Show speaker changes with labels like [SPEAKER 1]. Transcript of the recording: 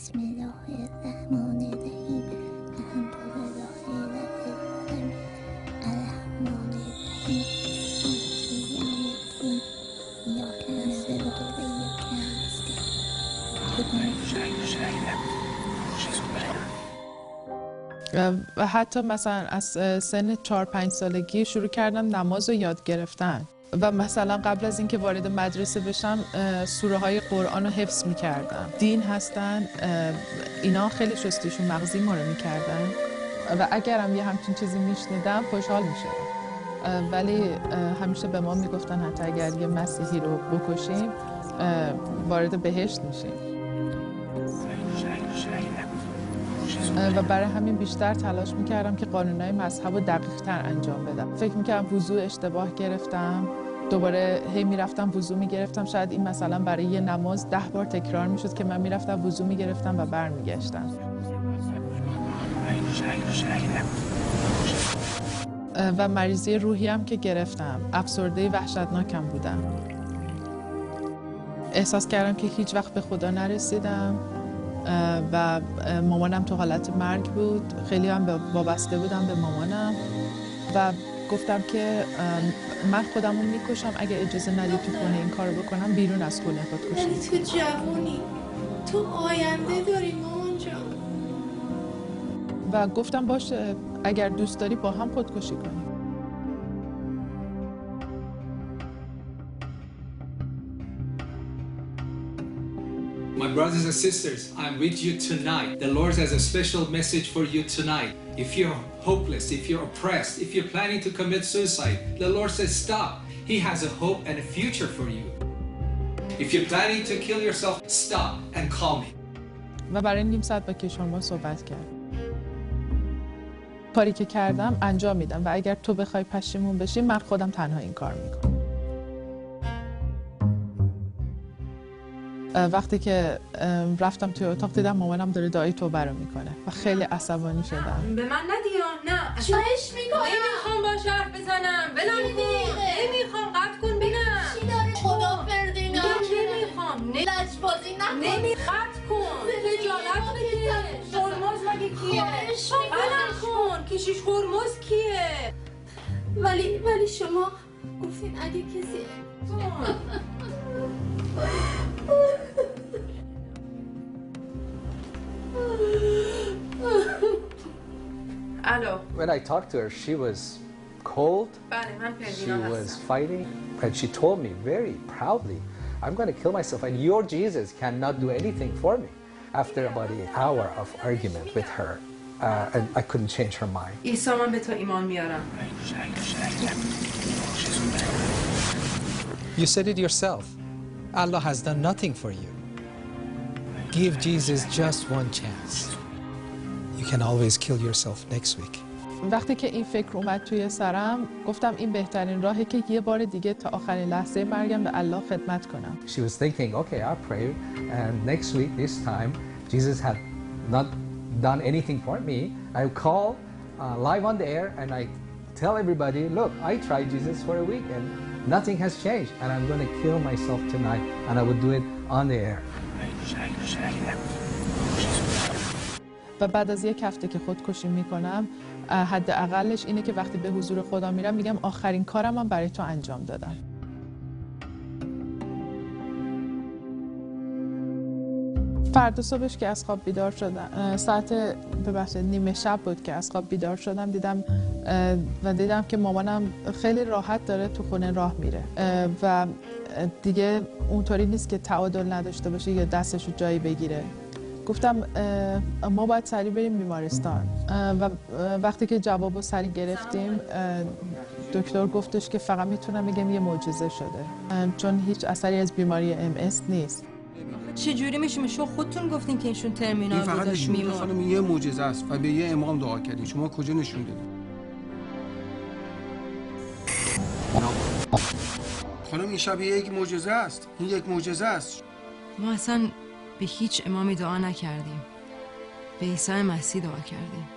[SPEAKER 1] بسم الله الرحمن الرحیم الحمدلله رب العالمین الرحمن الرحیم مالک یوم الدین ایاک نعبد و ایاک نستعین.
[SPEAKER 2] و حتی مثلا از سن 4-5 سالگی شروع کردم نماز رو یاد گرفتن و مثلا قبل از اینکه وارد مدرسه بشم سوره های قرآن رو حفظ می‌کردم. دین هستن، اینا خیلی شستشون مغزی ما رو می‌کردن و اگرم یه همچین چیزی میشنیدم خوشحال می‌شدم، ولی همیشه به ما میگفتن حتی اگر یه مسیحی رو بکشیم وارد بهشت میشیم و برای همین بیشتر تلاش میکردم که قانونهای مذهب رو دقیق‌تر انجام بدم. فکر میکردم وضوء اشتباه گرفتم، دوباره هی میرفتم وضوء میگرفتم، شاید این مثلا برای یه نماز 10 بار تکرار میشد که من میرفتم وضوء میگرفتم و برمیگشتم. و مریضی روحی هم که گرفتم، افسرده وحشتناکم بودم. احساس کردم که هیچ وقت به خدا نرسیدم و مامانم تو حالت مرگ بود. خیلی هم وابسته بودم به مامانم و گفتم که من خودمو میکشم اگه اجازه ندی تو خونه این کارو بکنم، بیرون از خونه خودکشی.
[SPEAKER 3] ولی تو جوونی، تو آینده داری مامان جان.
[SPEAKER 2] و گفتم باشه اگر دوست داری با هم خودکشی کنیم.
[SPEAKER 4] My brothers and sisters, I'm with you tonight. The Lord has a special message for you tonight. If you're hopeless, if you're oppressed, if you're planning to commit suicide, the Lord says stop. He has a hope and a future for you. If you're planning to kill yourself, stop and call me.
[SPEAKER 2] و برای نیم ساعت با کشورما صحبت کردم. کاری که کردم انجام میدم و اگر تو بخوای پشیمون بشی من خودم تنها این کار میکنم. وقتی که رفتم توی اتاق دیدم مامانم داره دعای توبه رو میکنه و خیلی عصبانی شدم.
[SPEAKER 5] به من ندیا، نه
[SPEAKER 3] چایش میکنم.
[SPEAKER 5] نمیخوام باش حرف بزنم، ولم کن. نمیخوام، قطع کن بینم.
[SPEAKER 3] چی داره خدا فردینا؟
[SPEAKER 5] نمیخوام،
[SPEAKER 3] لجبازی نکن.
[SPEAKER 5] قطع کن، خجالت بکش. هرمز مگه کیه؟ ولم کن، کشیش هرمز کیه؟
[SPEAKER 3] ولی شما گفتین اگه کسی
[SPEAKER 5] الو.
[SPEAKER 6] When I talked to her, she was cold.
[SPEAKER 5] بله من
[SPEAKER 6] She
[SPEAKER 5] پروینا
[SPEAKER 6] was
[SPEAKER 5] هستم.
[SPEAKER 6] fighting, and she told me very proudly, "I'm going to kill myself, and your Jesus cannot do anything for me." After about an hour of argument with her, and I couldn't change her mind.
[SPEAKER 5] عیسی من به تو ایمان میارم.
[SPEAKER 7] You said it yourself. Allah has done nothing for you. Give Jesus just one chance. You can always kill yourself next week.
[SPEAKER 2] وقتی که این فکر اومد توی سرم گفتم این بهترین راهه که یه بار دیگه تا آخرین لحظه مرگم به الله خدمت کنم.
[SPEAKER 6] She was thinking, okay, I'll pray, and next week, this time, Jesus had not done anything for me. I'll call live on the air, and I tell everybody, look, I tried Jesus for a week, and nothing has changed, and I'm going to kill myself tonight, and I would do it on the air.
[SPEAKER 2] و بعد از یک هفته که خودکشی میکنم حداقلش اینه که وقتی به حضور خدا میرم میگم آخرین کارم من برای تو انجام دادم. فردا صبحش که از خواب بیدار شدم، ساعت نیمه شب بود که از خواب بیدار شدم، دیدم که مامانم خیلی راحت داره تو خونه راه میره و دیگه اونطوری نیست که تعادل نداشته باشه یا دستشو جایی بگیره. گفتم ما باید سریع بریم بیمارستان و وقتی که جوابو سریع گرفتیم دکتر گفتش که فقط میتونم بگم یه معجزه شده چون هیچ اثری از بیماری MS نیست.
[SPEAKER 5] چجوری میشه؟ شما خودتون گفتین که ایشون ترمینال
[SPEAKER 8] فقط
[SPEAKER 5] گذاشت میمون.
[SPEAKER 8] خانم یه معجزه است و به یه امام دعا کردین. شما کجا نشون دادین؟ خانم این شب یک معجزه است. این یک معجزه است.
[SPEAKER 5] ما اصلا به هیچ امامی دعا نکردیم، به عیسی مسیح دعا کردیم.